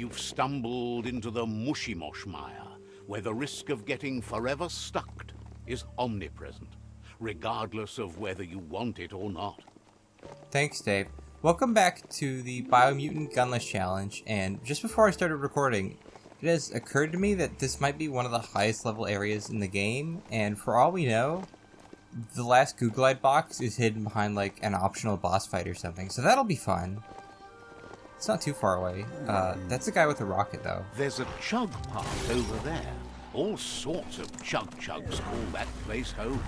you've stumbled into the mushy-mosh mire, where the risk of getting forever stuck is omnipresent, regardless of whether you want it or not. Thanks, Dave. Welcome back to the BIOMUTANT Gunless challenge, and just before I started recording, it has occurred to me that this might be one of the highest level areas in the game, and for all we know, the last Googlite box is hidden behind like an optional boss fight or something, so that'll be fun. It's not too far away. That's the guy with the rocket, though. There's a chug path over there. All sorts of chug-chugs call that place home.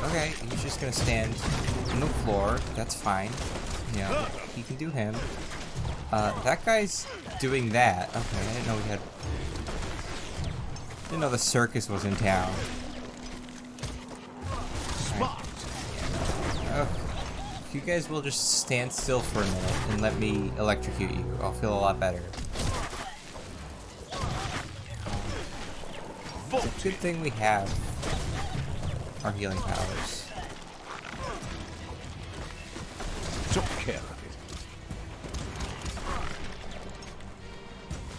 Okay, he's just gonna stand on the floor. That's fine. You know, he can do him. That guy's doing that. Okay, I didn't know we had... didn't know the circus was in town. Right. If you guys will just stand still for a minute and let me electrocute you, I'll feel a lot better. It's a good thing we have our healing powers. Took care of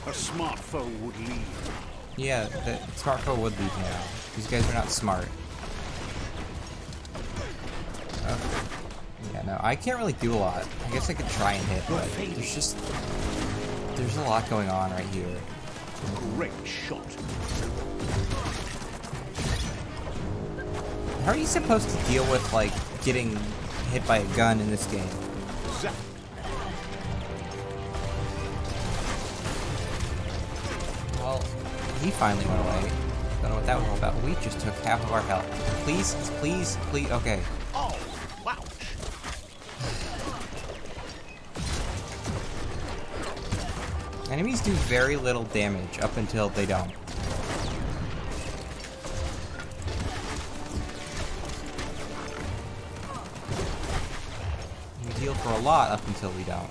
it. A smart foe would lead. Yeah, the smart foe would lead now. These guys are not smart. Okay. Yeah, no, I can't really do a lot. I guess I could try and hit, but there's a lot going on right here. Great shot. How are you supposed to deal with, like, getting hit by a gun in this game? Zap. Well, he finally went away. Don't know what that was all about. We just took half of our health. Please, please, please, okay. Oh, wow. Enemies do very little damage up until they don't. We heal for a lot up until we don't.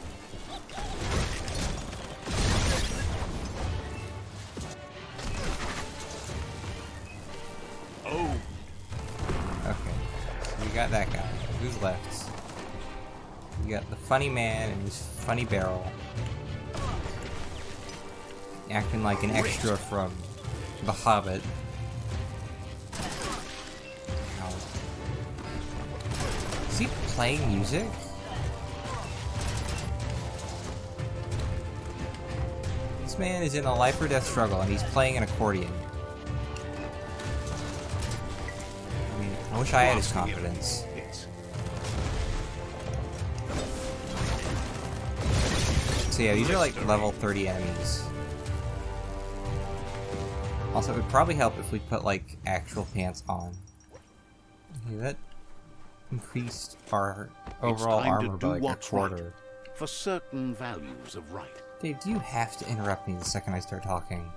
Oh. Okay, so we got that guy. Who's left? We got the funny man and his funny barrel. Acting like an extra from The Hobbit. Ow. Is he playing music? This man is in a life or death struggle and he's playing an accordion. I mean, I wish I had his confidence. So yeah, these are like level 30 enemies. Also, it would probably help if we put, like, actual pants on. Okay, that increased our overall armor by, like, a quarter. Right for certain values of right. Dave, do you have to interrupt me the second I start talking?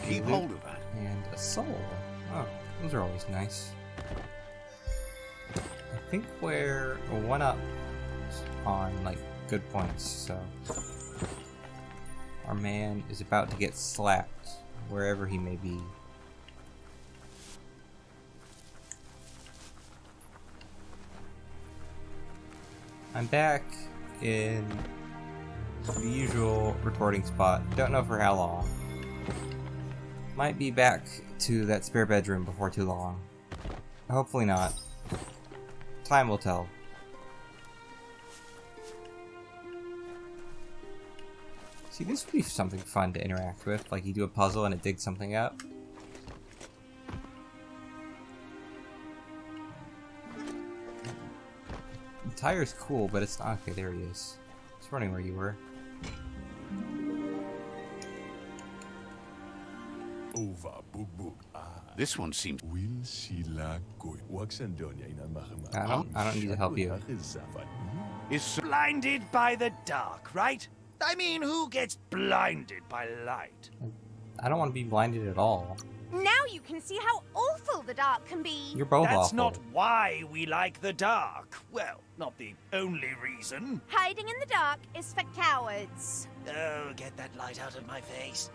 Keep hold of that. And a soul. Oh, those are always nice. I think we're one up on, like, good points, so... Our man is about to get slapped, wherever he may be. I'm back in the usual recording spot. Don't know for how long. Might be back to that spare bedroom before too long. Hopefully not. Time will tell. See, this would be something fun to interact with, like you do a puzzle and it digs something up. The tire's cool, but it's not... Okay, there he is. It's running where you were. This one seems... I don't need to help you. Is blinded by the dark, right? I mean, who gets blinded by light? I don't want to be blinded at all. Now you can see how awful the dark can be. You're both That's awful. not why we like the dark. Well, not the only reason. Hiding in the dark is for cowards. Oh, get that light out of my face.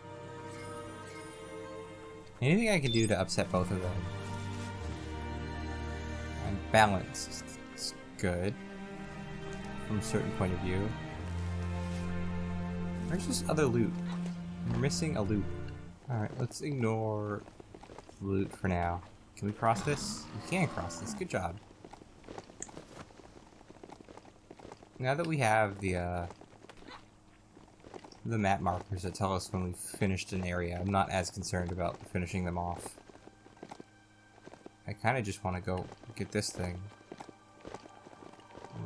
Anything I can do to upset both of them? I'm balanced. It's good. From a certain point of view. Where's this other loot? We're missing a loot. Alright, let's ignore loot for now. Can we cross this? We can cross this. Good job. Now that we have the map markers that tell us when we've finished an area, I'm not as concerned about finishing them off. I kind of just want to go get this thing.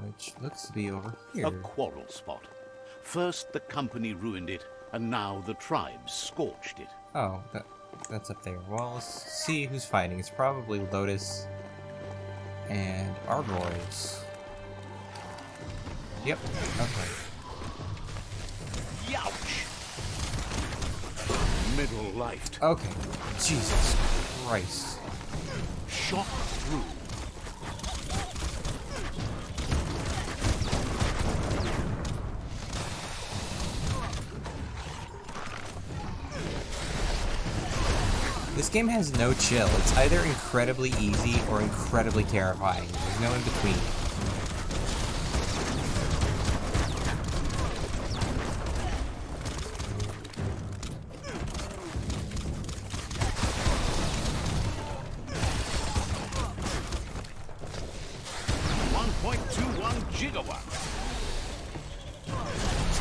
Which looks to be over here. A quarrel spot. First the company ruined it, and now the tribes scorched it. Oh, that's up there. Well, let's see who's fighting. It's probably Lotus and Arboreals. Yep, okay. Youch! Middle-lifed. Okay, Jesus Christ. Shot through. This game has no chill. It's either incredibly easy or incredibly terrifying. There's no in between.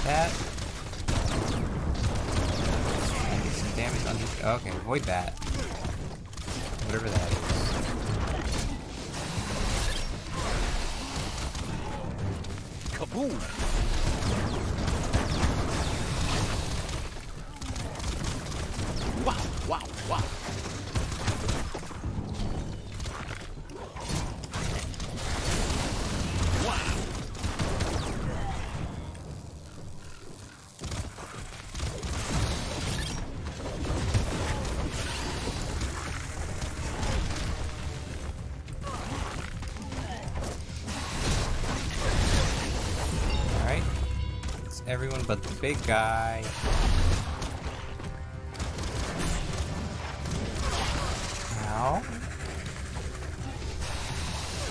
That. Try and get some damage on. Okay, avoid that. Whatever that is. Kaboom! Wow! Wow! Wow! Everyone but the big guy. Ow.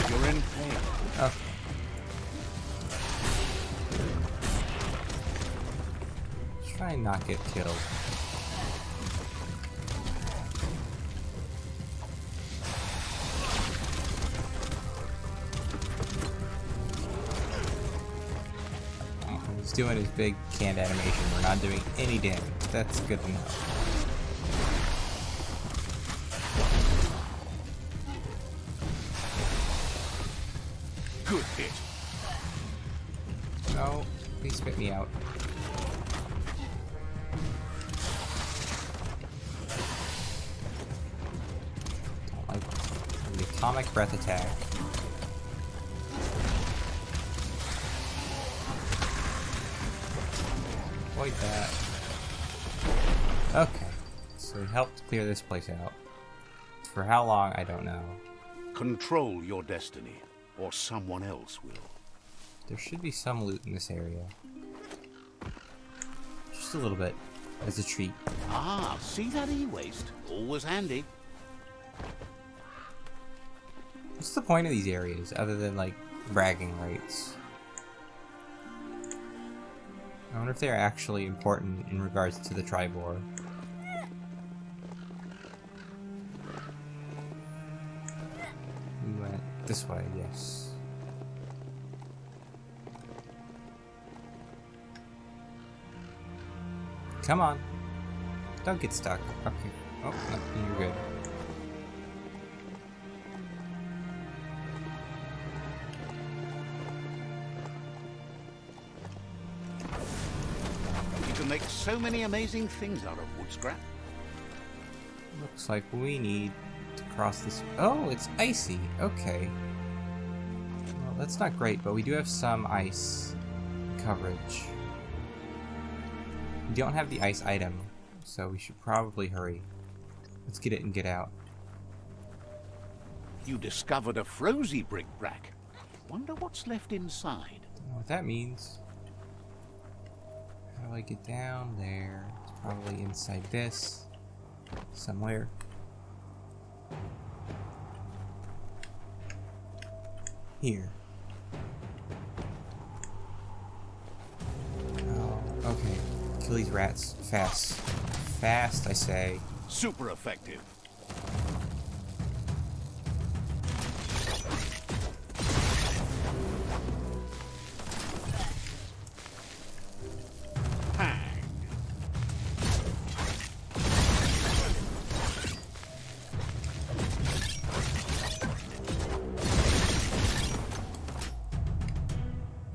You're in pain. Okay. Let's try and not get killed. Doing his big canned animation. We're not doing any damage. That's good enough. Good hit. No, please spit me out. Don't like the atomic breath attack. Avoid that. Okay, so we helped clear this place out. For how long, I don't know. Control your destiny, or someone else will. There should be some loot in this area. Just a little bit, as a treat. Ah, see that e-waste? Always handy. What's the point of these areas, other than, like, bragging rights? I wonder if they're actually important in regards to the tribe war. We went this way, yes. Come on. Don't get stuck. Okay. Oh, no, you're good. Make so many amazing things out of wood scrap. Looks like we need to cross this. Oh, it's icy. Okay. Well, that's not great, but we do have some ice coverage. We don't have the ice item, so we should probably hurry. Let's get it and get out. You discovered a frozy bric-brac. Wonder what's left inside. Don't know what that means. How do I get down there? It's probably inside this. Somewhere. Here. Okay. Kill these rats. Fast. Fast, I say. Super effective. Hang.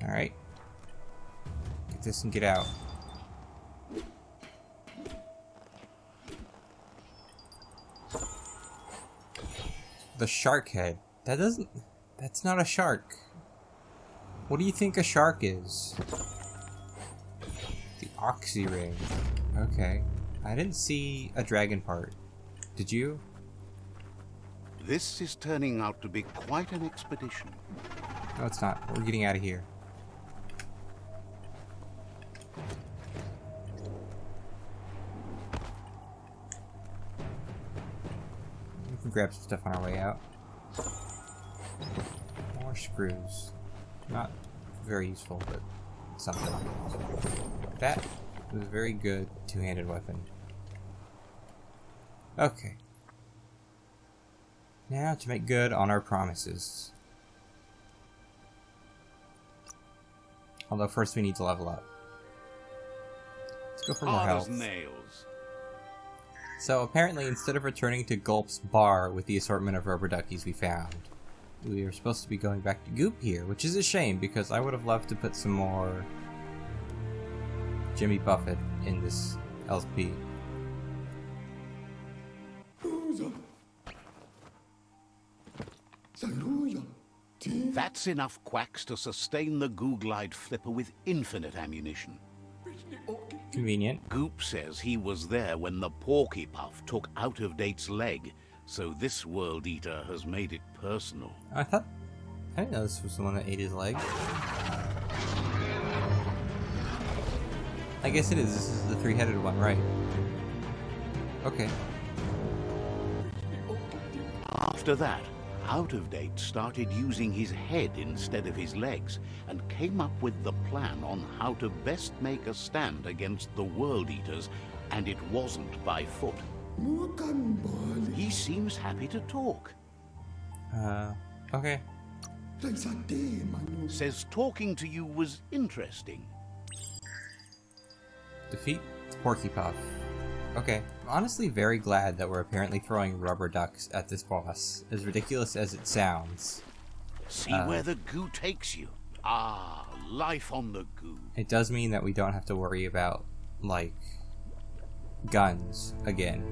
Alright. Get this and get out. The shark head. That's not a shark. What do you think a shark is? The oxy ring. Okay. I didn't see a dragon part. Did you? This is turning out to be quite an expedition. No, it's not. We're getting out of here. We can grab some stuff on our way out. More screws. Not very useful, but something. That was a very good two-handed weapon. Okay. Now to make good on our promises. Although first we need to level up. Let's go for more Hard as health. nails. So apparently instead of returning to Gulp's bar with the assortment of rubber duckies we found, we are supposed to be going back to Goop here, which is a shame because I would have loved to put some more Jimmy Buffett in this LP. That's enough quacks to sustain the Googlide flipper with infinite ammunition. Convenient. Goop says he was there when the Porky Puff took Out-of-Date's leg, so this World Eater has made it personal. I didn't know this was the one that ate his leg. I guess it is. This is the three-headed one, right? Okay. After that, Out-of-Date started using his head instead of his legs and came up with the plan on how to best make a stand against the World Eaters, and it wasn't by foot. He seems happy to talk. Okay. Says talking to you was interesting. Defeat Porky Puff. Okay. I'm honestly very glad that we're apparently throwing rubber ducks at this boss, as ridiculous as it sounds. See where the goo takes you. Ah, life on the goo. It does mean that we don't have to worry about, like, guns again.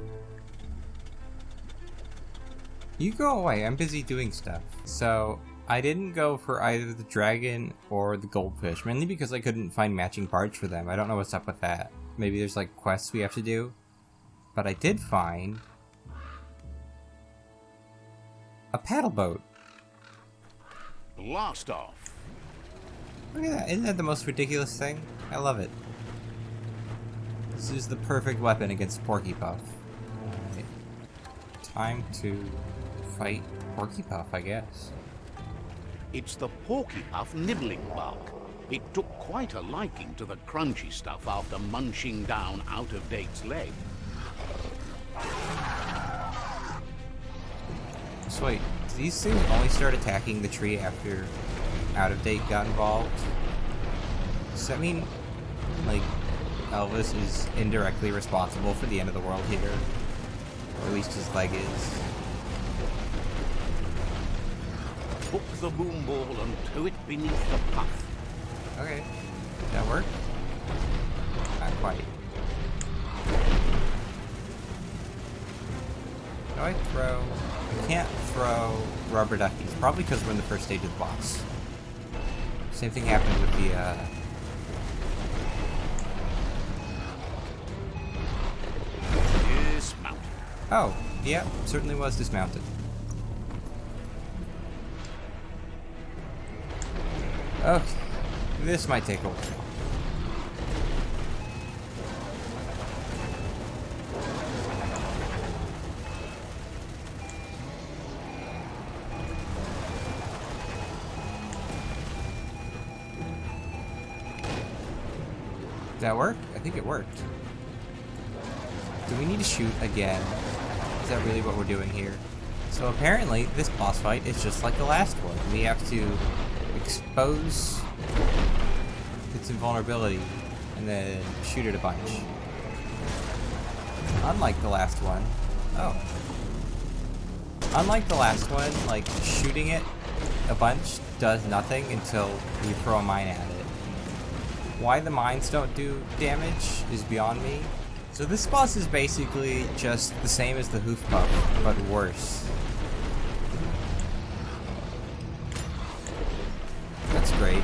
You go away, I'm busy doing stuff. So, I didn't go for either the dragon or the goldfish, mainly because I couldn't find matching parts for them. I don't know what's up with that. Maybe there's, like, quests we have to do. But I did find a paddle boat. Blast off. Look at that. Isn't that the most ridiculous thing? I love it. This is the perfect weapon against Porky Puff. Alright. Time to fight Porky Puff, I guess. It's the Porky Puff nibbling bug. It took quite a liking to the crunchy stuff after munching down Out-of-Date's leg. So wait, do these things only start attacking the tree after Out-of-Date got involved? Does that mean, like, Elvis is indirectly responsible for the end of the world here? Or at least his leg is. Hook the boom ball and tow it beneath the puff. Okay. Did that work? Not quite. Do I throw? I can't throw rubber duckies. Probably because we're in the first stage of the boss. Same thing happened with the, Dismount. Oh, yeah, certainly was dismounted. Okay. This might take a while. Did that work? I think it worked. Do we need to shoot again? Is that really what we're doing here? So apparently, this boss fight is just like the last one. We have to expose its invulnerability and then shoot it a bunch. Unlike the last one. Oh. Unlike the last one, like, shooting it a bunch does nothing until you throw a mine at it. Why the mines don't do damage is beyond me. So this boss is basically just the same as the Hoof Puff, but worse. That's great.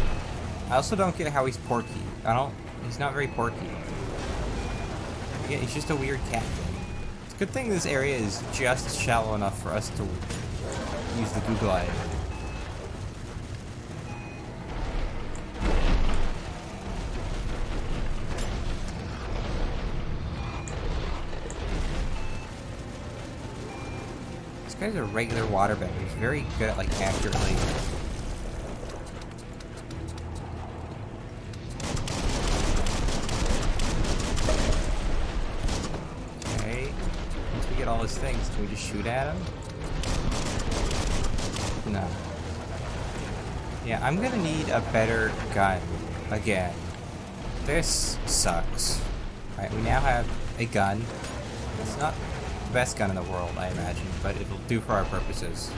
I also don't get how he's porky. He's not very porky. Yeah, he's just a weird cat thing. It's a good thing this area is just shallow enough for us to use the Google Eye. This guy's a regular waterbender. He's very good at, like, accurately. All his things. Can we just shoot at him? No. Yeah, I'm gonna need a better gun again. This sucks. Alright, we now have a gun. It's not the best gun in the world, I imagine, but it'll do for our purposes.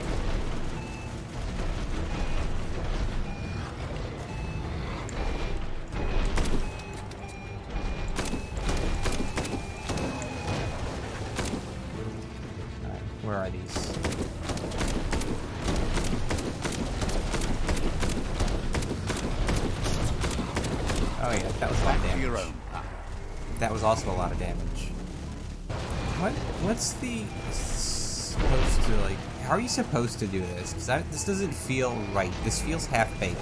Where are these? Oh yeah, that was a lot of damage. That was also a lot of damage. What's the supposed to, like, how are you supposed to do this? Because this doesn't feel right. This feels half-baked.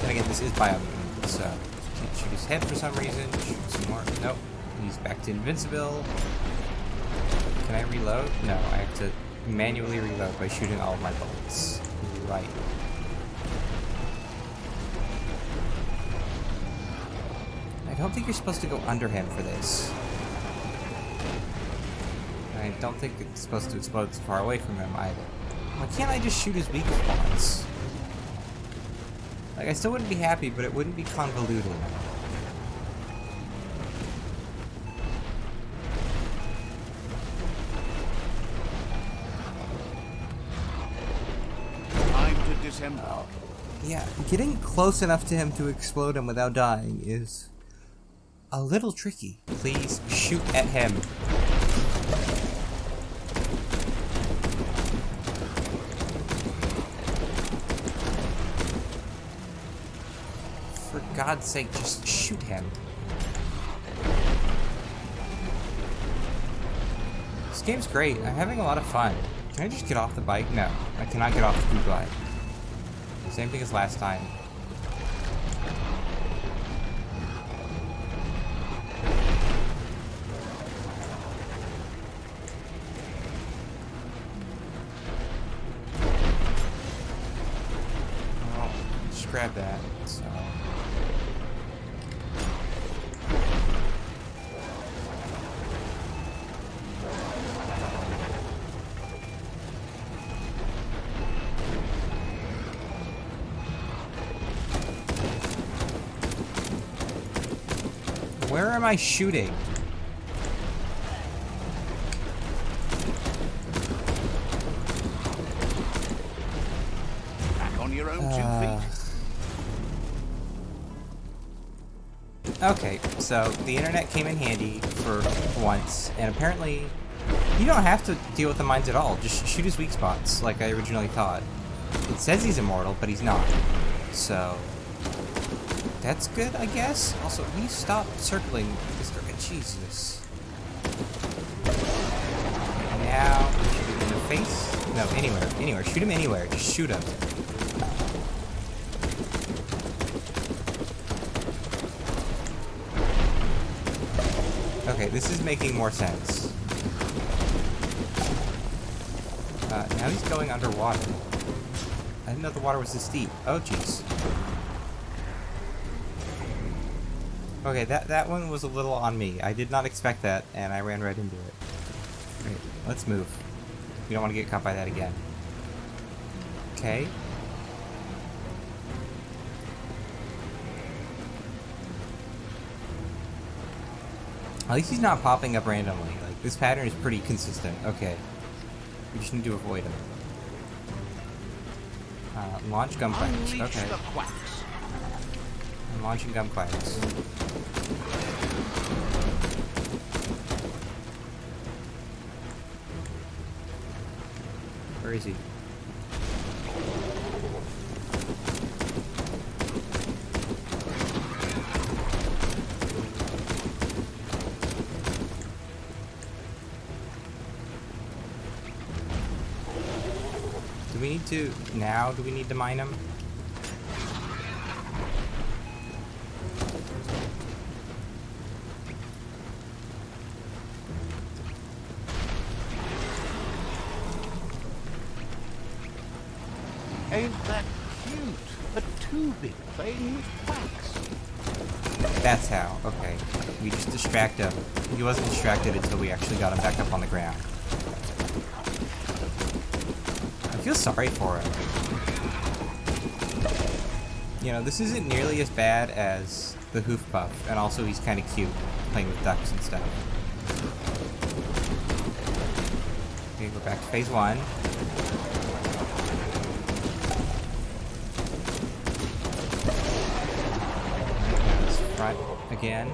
Then again, this is BIOMUTANT, so can't shoot his head for some reason. Shoot some more. Nope. He's back to invincible. Can I reload? No, I have to manually reload by shooting all of my bullets. Right. I don't think you're supposed to go under him for this. I don't think it's supposed to explode so far away from him either. Why can't I just shoot his weak spots? Like, I still wouldn't be happy, but it wouldn't be convoluted. Oh. Yeah, getting close enough to him to explode him without dying is a little tricky. Please shoot at him. For God's sake, just shoot him. This game's great. I'm having a lot of fun. Can I just get off the bike? No, I cannot get off the Google Eye. Same thing as last time. Well, just grab that, so. Where am I shooting? Back on your own 2 feet. Okay, so the internet came in handy for once, and apparently you don't have to deal with the mines at all. Just shoot his weak spots, like I originally thought. It says he's immortal, but he's not. So that's good, I guess. Also, will you stop circling this direction? Jesus. Now, shoot him in the face? No, anywhere. Shoot him anywhere. Just shoot him. Okay, this is making more sense. Now he's going underwater. I didn't know the water was this deep. Oh, jeez. Okay, that one was a little on me. I did not expect that, and I ran right into it. Right, let's move. We don't want to get caught by that again. Okay. At least he's not popping up randomly. Like, this pattern is pretty consistent. Okay. We just need to avoid him. Launch gum quacks. Unleash Okay. the quacks. I'm launching gum quacks. Where is he? Do we need to... Now, do we need to mine him? Ain't that cute? A two-bit thing with quacks. That's how. Okay. We just distract him. He wasn't distracted until we actually got him back up on the ground. I feel sorry for him. You know, this isn't nearly as bad as the Hoof Puff, and also he's kind of cute, playing with ducks and stuff. Okay, we're back to phase 1. Front again.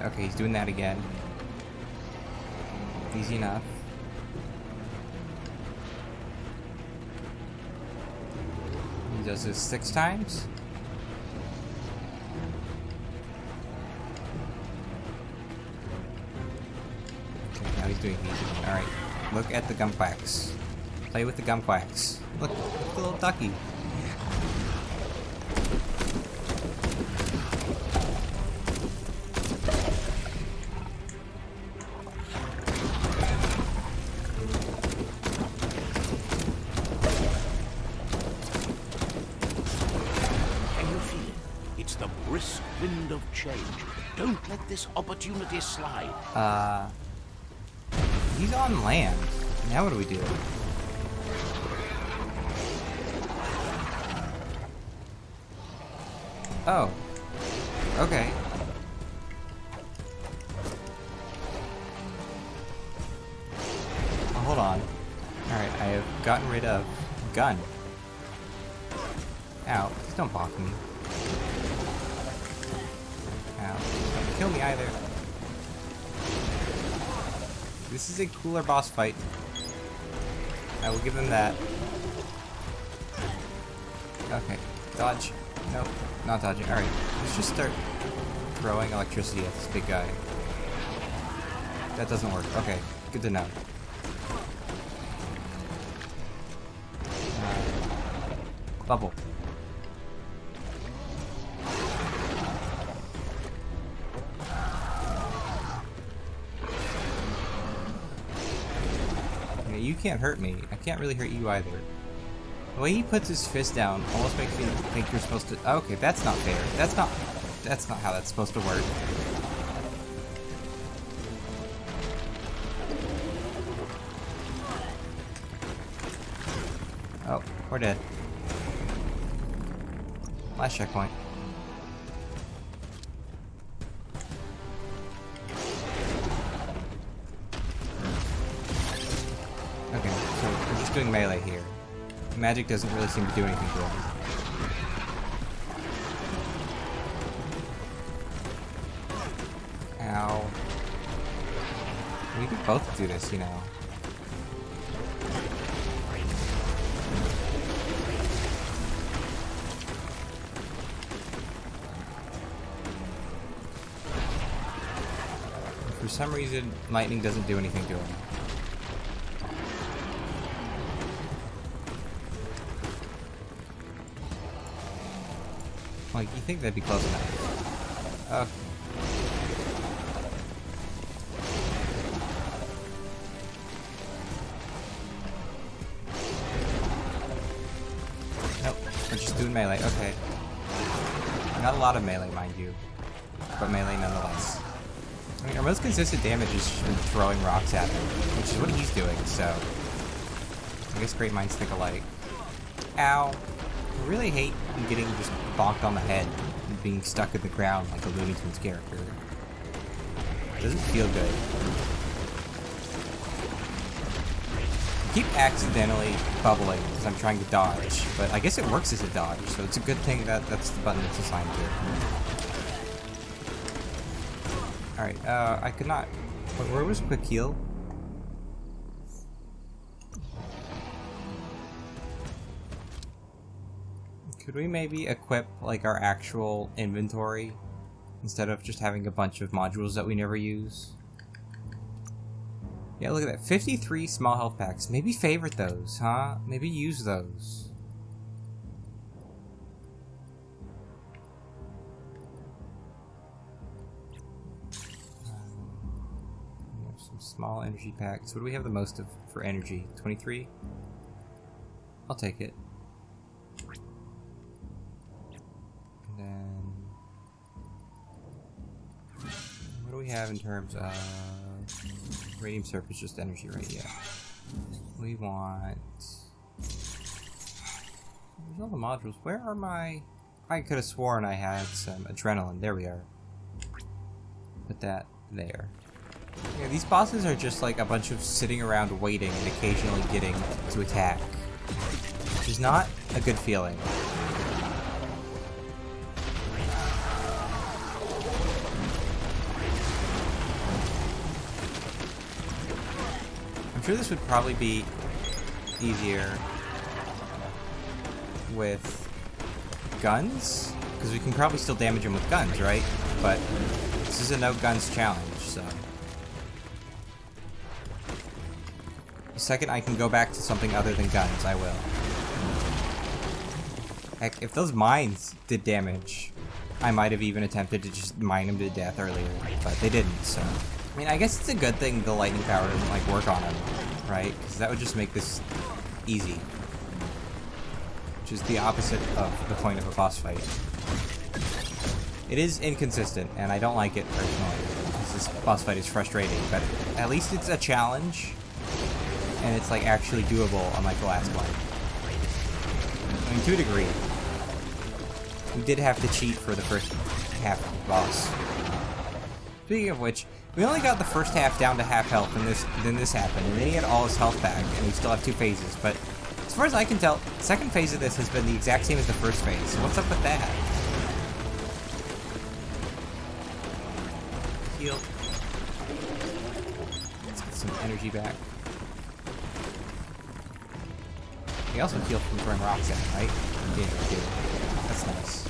Okay, he's doing that again. Easy enough. He does this 6 times. Okay, now he's doing easy. Alright, look at the gum quacks. Play with the gum quacks. Look at the little ducky. Brisk wind of change. Don't let this opportunity slide. He's on land. Now what do we do? Oh. Okay. Oh, hold on. Alright, I have gotten rid of gun. Ow. Please don't block me. Don't kill me either. This is a cooler boss fight. I will give him that. Okay, dodge. Nope, not dodging. Alright, let's just start throwing electricity at this big guy. That doesn't work. Okay, good to know. Bubble. You can't hurt me. I can't really hurt you either. The way he puts his fist down almost makes me think you're supposed to... Okay, that's not fair. That's not how that's supposed to work. Oh, we're dead. Last checkpoint. Okay, so we're just doing melee here. Magic doesn't really seem to do anything for us. Ow. We could both do this, you know. For some reason, lightning doesn't do anything to him. Like, you think that'd be close enough. Okay. Nope, we're just doing melee, okay. Not a lot of melee, mind you, but melee nonetheless. I mean, our most consistent damage is just been throwing rocks at him, which is what he's doing, so... I guess great minds think alike. Ow. I really hate getting just bonked on the head and being stuck in the ground like a Looney Tunes character. It doesn't feel good. I keep accidentally bubbling because I'm trying to dodge, but I guess it works as a dodge, so it's a good thing that that's the button it's assigned to. Alright, I could not... Where was quick heal? Could we maybe equip, like, our actual inventory instead of just having a bunch of modules that we never use? Yeah, look at that. 53 small health packs. Maybe favorite those, huh? Maybe use those. We have some small energy packs. What do we have the most of for energy? 23? I'll take it. And then... what do we have in terms of... radium surface, just energy, right? Yeah. We want... where's all the modules? Where are my... I could have sworn I had some adrenaline. There we are. Put that there. Yeah, these bosses are just like a bunch of sitting around waiting and occasionally getting to attack. Which is not a good feeling. I'm sure this would probably be easier with guns, because we can probably still damage him with guns, right? But this is a no guns challenge, so... the second I can go back to something other than guns, I will. Heck, if those mines did damage, I might have even attempted to just mine them to death earlier, but they didn't, so... I mean, I guess it's a good thing the lightning power doesn't, like, work on him, right? Because that would just make this easy. Which is the opposite of the point of a boss fight. It is inconsistent, and I don't like it personally, because this boss fight is frustrating, but at least it's a challenge, and it's, like, actually doable, unlike the last one. I mean, to a degree. We did have to cheat for the first half of the boss. Speaking of which, we only got the first half down to half health, and then this happened, and then he had all his health back, and we still have 2 phases, but as far as I can tell, the second phase of this has been the exact same as the first phase, so what's up with that? Heal. Let's get some energy back. He also healed from throwing rocks at him, right? Yeah, he did. That's nice.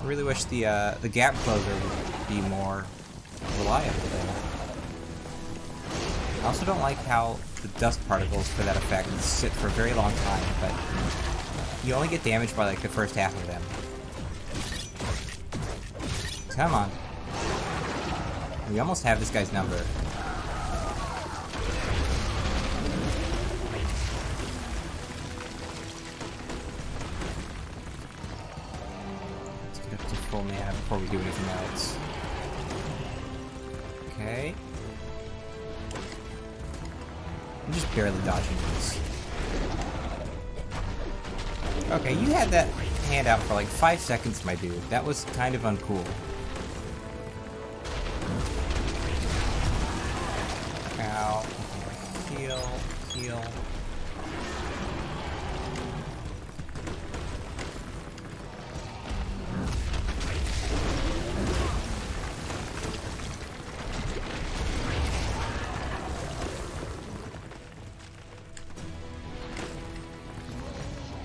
I really wish the gap closer would be more reliable there. I also don't like how the dust particles for that effect sit for a very long time, but you only get damaged by like the first half of them. Come on. We almost have this guy's number. Full mana before we do anything else. Okay. I'm just barely dodging this. Okay, you had that hand out for like 5 seconds, my dude. That was kind of uncool. Ow. Heal, heal.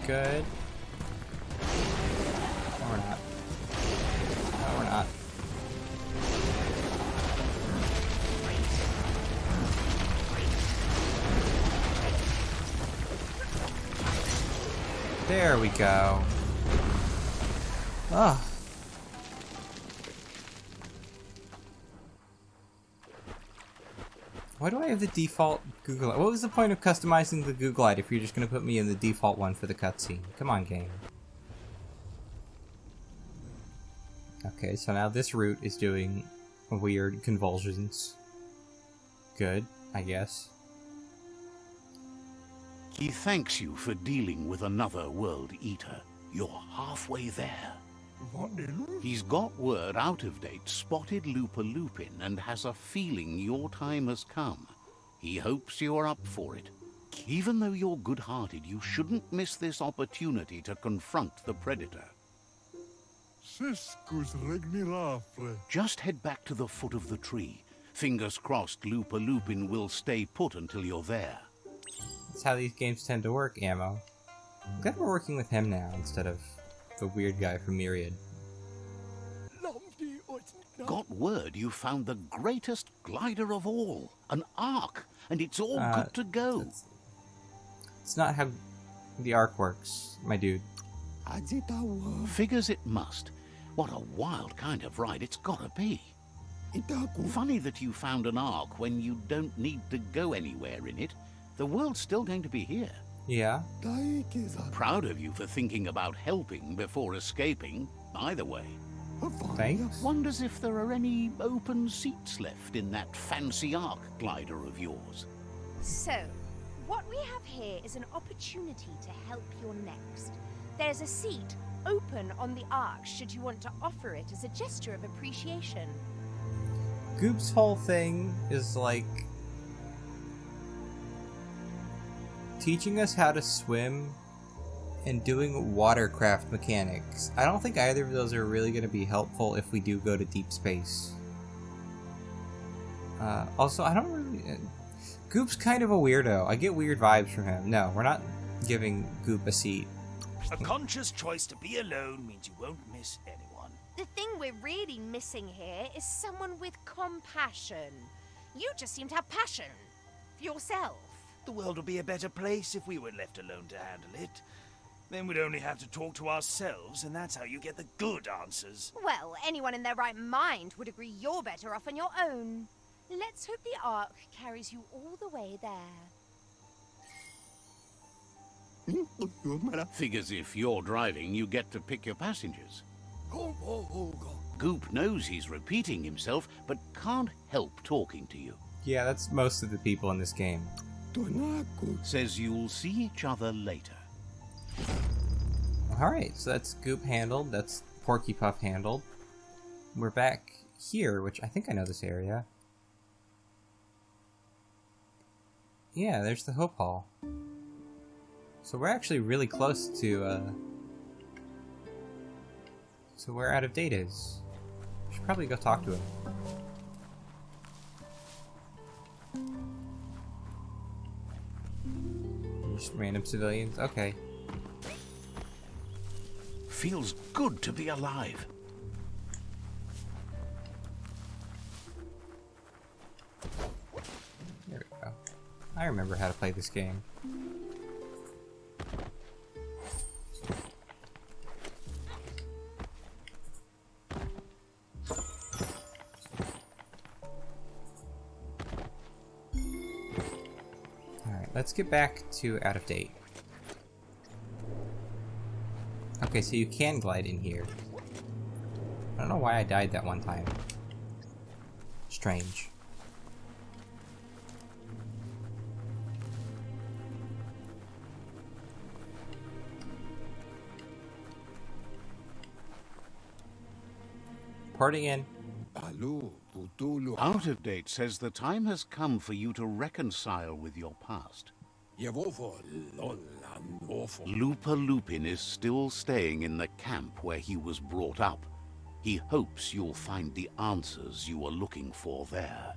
Good. No, we're not. No, we're not. There we go. Ah. Why do I have the default Google? What was the point of customizing the Google Glide if you're just going to put me in the default one for the cutscene? Come on, game. Okay, so now this route is doing weird convulsions. Good, I guess. He thanks you for dealing with another world eater. You're halfway there. He's got word out of date spotted Lupin and has a feeling your time has come. He hopes you're up for it. Even though you're good-hearted, you shouldn't miss this opportunity to confront the Predator. Just head back to the foot of the tree. Fingers crossed Lupin will stay put until you're there. That's how these games tend to work, Ammo. I'm glad we're working with him now instead of the weird guy from Myriad. Got word you found the greatest glider of all, an Ark, and it's all good to go. It's not how the Ark works, my dude. Figures it must. What a wild kind of ride it's gotta be. Funny that you found an Ark when you don't need to go anywhere in it. The world's still going to be here. Yeah? Proud of you for thinking about helping before escaping, either way. Thanks? Wonders if there are any open seats left in that fancy Ark glider of yours. So, what we have here is an opportunity to help your next. There's a seat open on the Ark should you want to offer it as a gesture of appreciation. Goop's whole thing is like teaching us how to swim and doing watercraft mechanics. I don't think either of those are really going to be helpful if we do go to deep space. Also, I don't really... Goop's kind of a weirdo. I get weird vibes from him. No, we're not giving Goop a seat. A conscious choice to be alone means you won't miss anyone. The thing we're really missing here is someone with compassion. You just seem to have passion for yourself. The world would be a better place if we were left alone to handle it. Then we'd only have to talk to ourselves, and that's how you get the good answers. Well, anyone in their right mind would agree you're better off on your own. Let's hope the Ark carries you all the way there. Figures if you're driving, you get to pick your passengers. Goop knows he's repeating himself, but can't help talking to you. Yeah, that's most of the people in this game. Says you'll see each other later. Alright, so that's Goop handled, that's Porky Puff handled. We're back here, which I think I know this area. Yeah, there's the Hope Hall. So we're actually really close to where Out of Date is. We should probably go talk to him. Just random civilians? Okay. Feels good to be alive. There we go. I remember how to play this game. Alright, let's get back to Out of Date. Okay, so you can glide in here. I don't know why I died that one time. Strange. Porting in. Out of Date says the time has come for you to reconcile with your past. Lupin is still staying in the camp where he was brought up. He hopes you'll find the answers you are looking for there.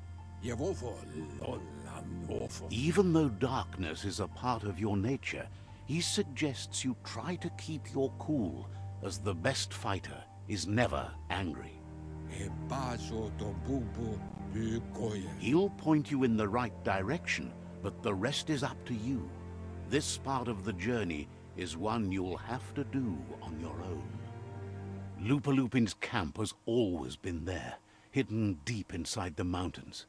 Even though darkness is a part of your nature, He suggests you try to keep your cool, as the best fighter is never angry. He'll point you in the right direction, but the rest is up to you. This part of the journey is one you'll have to do on your own. Loopalupin's camp has always been there, hidden deep inside the mountains.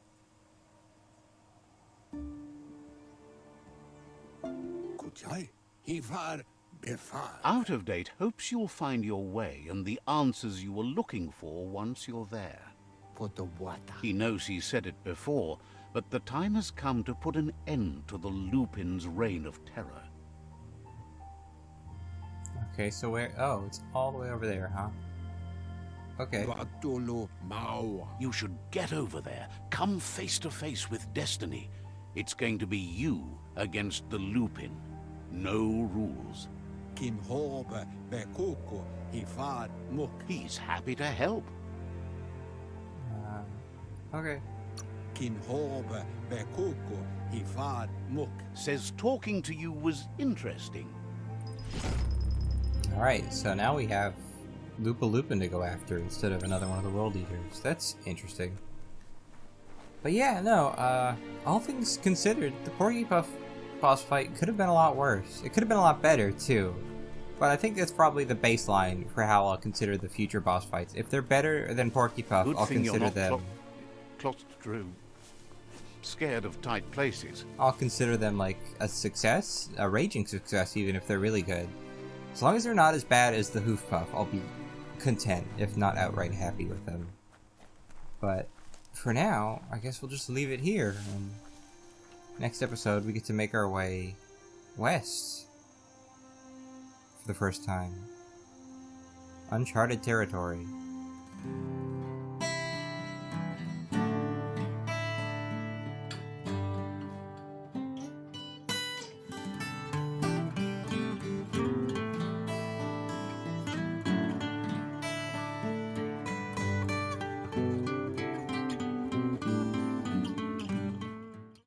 Out of Date hopes you'll find your way and the answers you were looking for once you're there. He knows he said it before, but the time has come to put an end to the Lupin's reign of terror. Okay, so where... Oh, it's all the way over there, huh? Okay. You should get over there. Come face to face with destiny. It's going to be you against the Lupin. No rules. He's happy to help. Okay. Says talking to you was interesting. Alright, so now we have Lupin to go after instead of another one of the World Eaters. That's interesting. But yeah, no, all things considered, the Porkypuff boss fight could have been a lot worse. It could have been a lot better, too. But I think that's probably the baseline for how I'll consider the future boss fights. If they're better than Porkypuff, Good I'll thing consider you're them... not scared of tight places. I'll consider them like a success, a raging success, even if they're really good. As long as they're not as bad as the Hoofpuff, I'll be content, if not outright happy with them. But for now, I guess we'll just leave it here. And next episode, we get to make our way west for the first time. Uncharted territory.